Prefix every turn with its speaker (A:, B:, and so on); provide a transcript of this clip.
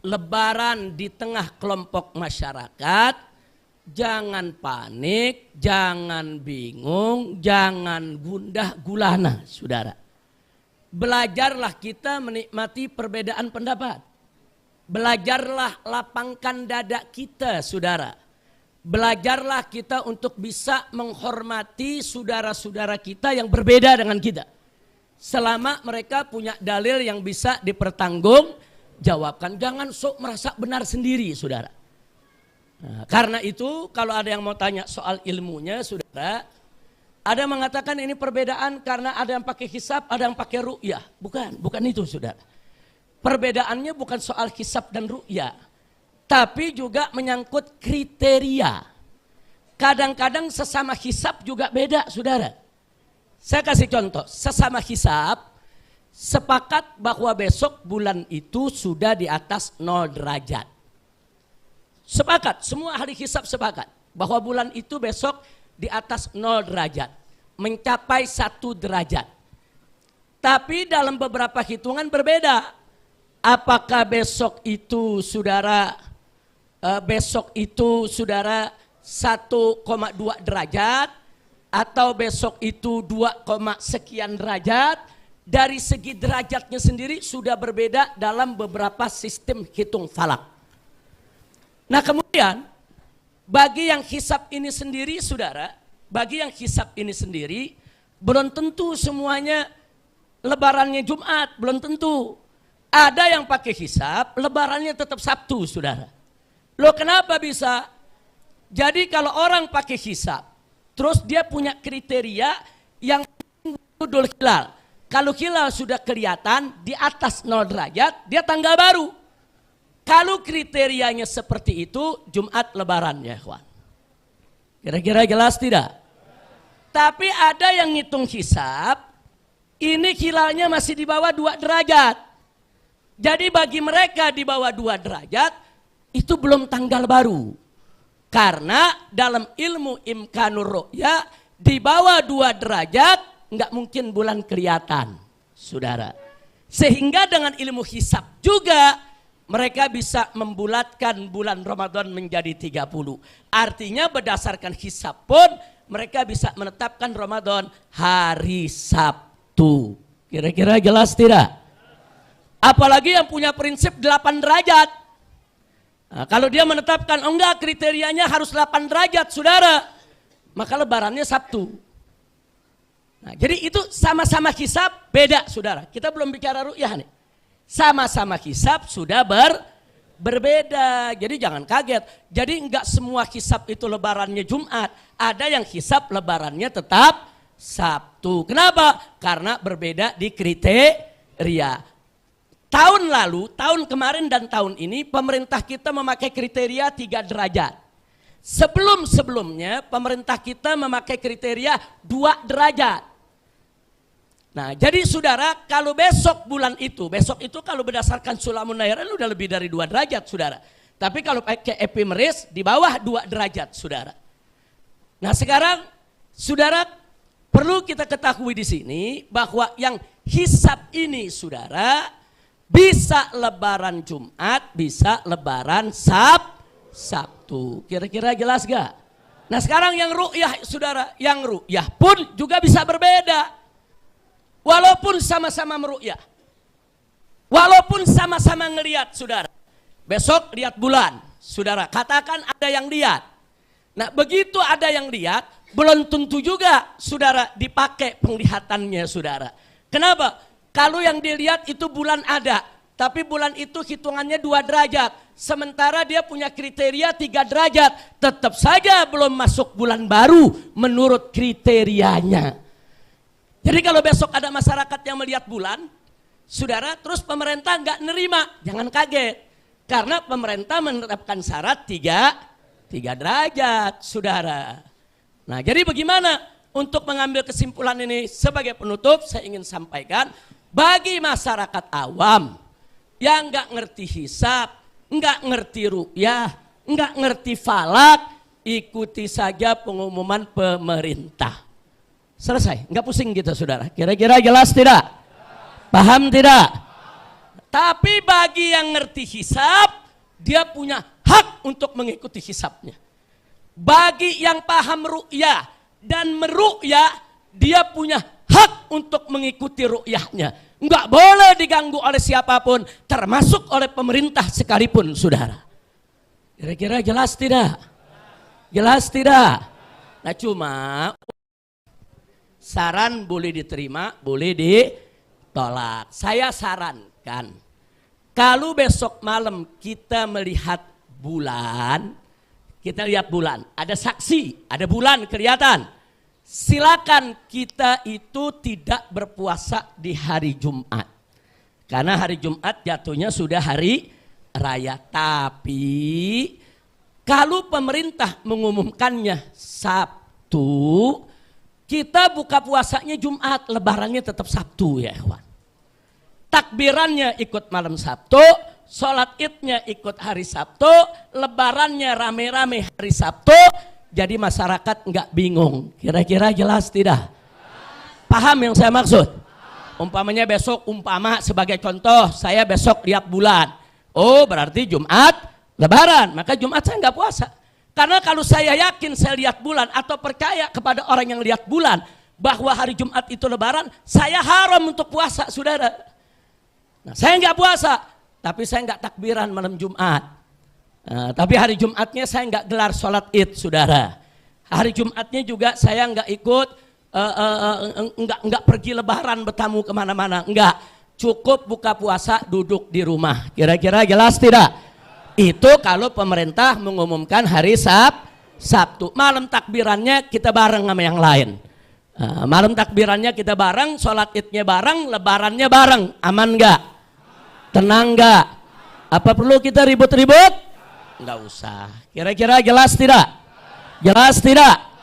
A: Lebaran di tengah kelompok masyarakat, jangan panik, jangan bingung, jangan gundah gulana, saudara. Belajarlah kita menikmati perbedaan pendapat. Belajarlah lapangkan dada kita, saudara. Belajarlah kita untuk bisa menghormati saudara-saudara kita yang berbeda dengan kita. Selama mereka punya dalil yang bisa dipertanggungjawabkan. Jangan sok merasa benar sendiri, saudara. Nah, karena itu kalau ada yang mau tanya soal ilmunya, saudara, ada yang mengatakan ini perbedaan karena ada yang pakai hisab, ada yang pakai ru'yah. Bukan itu, saudara. Perbedaannya bukan soal hisab dan ru'yah, tapi juga menyangkut kriteria. Kadang-kadang sesama hisab juga beda, saudara. Saya kasih contoh, sesama hisab sepakat bahwa besok bulan itu sudah di atas 0 derajat. Sepakat, semua ahli hisab sepakat bahwa bulan itu besok di atas 0 derajat, mencapai 1 derajat. Tapi dalam beberapa hitungan berbeda. Apakah besok itu saudara 1,2 derajat atau besok itu 2, sekian derajat? Dari segi derajatnya sendiri sudah berbeda dalam beberapa sistem hitung falak. Nah kemudian bagi yang hisab ini sendiri, saudara, bagi yang hisab ini sendiri belum tentu semuanya lebarannya Jumat, belum tentu. Ada yang pakai hisab, lebarannya tetap Sabtu, saudara. Loh kenapa bisa? Jadi kalau orang pakai hisab, terus dia punya kriteria yang Idul Hilal. Kalau hilal sudah kelihatan di atas 0 derajat, dia tanggal baru. Kalau kriterianya seperti itu, Jumat lebaran ya kawan. Kira-kira jelas tidak? Tapi ada yang ngitung hisab, ini hilalnya masih di bawah 2 derajat. Jadi bagi mereka di bawah 2 derajat, itu belum tanggal baru. Karena dalam ilmu imkanur ru'ya, di bawah 2 derajat, nggak mungkin bulan kelihatan, saudara. Sehingga dengan ilmu hisab juga, mereka bisa membulatkan bulan Ramadan menjadi 30. Artinya berdasarkan hisab pun mereka bisa menetapkan Ramadan hari Sabtu. Kira-kira jelas tidak? Apalagi yang punya prinsip 8 derajat. Nah, kalau dia menetapkan, oh enggak kriterianya harus 8 derajat saudara, maka lebarannya Sabtu. Nah, jadi itu sama-sama hisab beda saudara. Kita belum bicara ru'yah nih. Sama-sama hisab sudah berbeda. Jadi jangan kaget. Jadi enggak semua hisab itu lebarannya Jumat. Ada yang hisab lebarannya tetap Sabtu. Kenapa? Karena berbeda di kriteria. Tahun lalu, tahun kemarin dan tahun ini pemerintah kita memakai kriteria 3 derajat. Sebelum-sebelumnya pemerintah kita memakai kriteria 2 derajat. Nah, jadi saudara, kalau besok bulan itu, besok itu kalau berdasarkan Sulamun Nairan udah lebih dari 2 derajat, saudara. Tapi kalau pakai epimeris di bawah 2 derajat, saudara. Nah, sekarang saudara perlu kita ketahui di sini bahwa yang hisab ini, saudara, bisa lebaran Jumat, bisa lebaran Sabtu. Kira-kira jelas gak? Nah, sekarang yang ru'yah, saudara, yang ru'yah pun juga bisa berbeda. Walaupun sama-sama meru'yah, walaupun sama-sama ngelihat, saudara. Besok lihat bulan, saudara. Katakan ada yang lihat. Nah, begitu ada yang lihat, belum tentu juga, saudara, dipakai penglihatannya, saudara. Kenapa? Kalau yang dilihat itu bulan ada, tapi bulan itu hitungannya 2 derajat. Sementara dia punya kriteria 3 derajat, tetap saja belum masuk bulan baru menurut kriterianya. Jadi kalau besok ada masyarakat yang melihat bulan, saudara, terus pemerintah nggak nerima, jangan kaget. Karena pemerintah menetapkan syarat 3 derajat, saudara. Nah, jadi bagaimana untuk mengambil kesimpulan ini? Sebagai penutup, saya ingin sampaikan, bagi masyarakat awam yang nggak ngerti hisab, nggak ngerti ru'yah, nggak ngerti falak, ikuti saja pengumuman pemerintah. Selesai, nggak pusing gitu saudara. Kira-kira jelas tidak? Paham tidak? Tapi bagi yang ngerti hisab, dia punya hak untuk mengikuti hisabnya. Bagi yang paham ru'yah dan meru'yah, dia punya hak untuk mengikuti ru'yahnya. Enggak boleh diganggu oleh siapapun, termasuk oleh pemerintah sekalipun, saudara. Kira-kira jelas tidak? Jelas tidak? Nah cuma saran boleh diterima, boleh ditolak. Saya sarankan, kalau besok malam kita melihat bulan, kita lihat bulan, ada saksi, ada bulan kelihatan. Silakan kita itu tidak berpuasa di hari Jumat. Karena hari Jumat jatuhnya sudah hari raya. Tapi kalau pemerintah mengumumkannya Sabtu, kita buka puasanya Jumat, lebarannya tetap Sabtu ya kawan. Takbirannya ikut malam Sabtu, sholat idnya ikut hari Sabtu, lebarannya rame-rame hari Sabtu, jadi masyarakat nggak bingung. Kira-kira jelas tidak? Paham yang saya maksud? Umpamanya besok, sebagai contoh, saya besok lihat bulan. Oh berarti Jumat lebaran, maka Jumat saya nggak puasa. Karena kalau saya yakin saya lihat bulan atau percaya kepada orang yang lihat bulan bahwa hari Jumat itu lebaran, saya haram untuk puasa, saudara. Nah, saya nggak puasa, tapi saya nggak takbiran malam Jumat. Tapi hari Jumatnya saya nggak gelar sholat id, saudara. Hari Jumatnya juga saya nggak ikut, nggak pergi lebaran bertamu kemana-mana, nggak. Cukup buka puasa, duduk di rumah. Kira-kira jelas tidak? Itu kalau pemerintah mengumumkan hari Sabtu. Malam takbirannya kita bareng sama yang lain. Malam takbirannya kita bareng, sholat idnya bareng, lebarannya bareng. Aman nggak? Tenang nggak? Apa perlu kita ribut-ribut? Nggak usah. Kira-kira jelas tidak? Jelas tidak?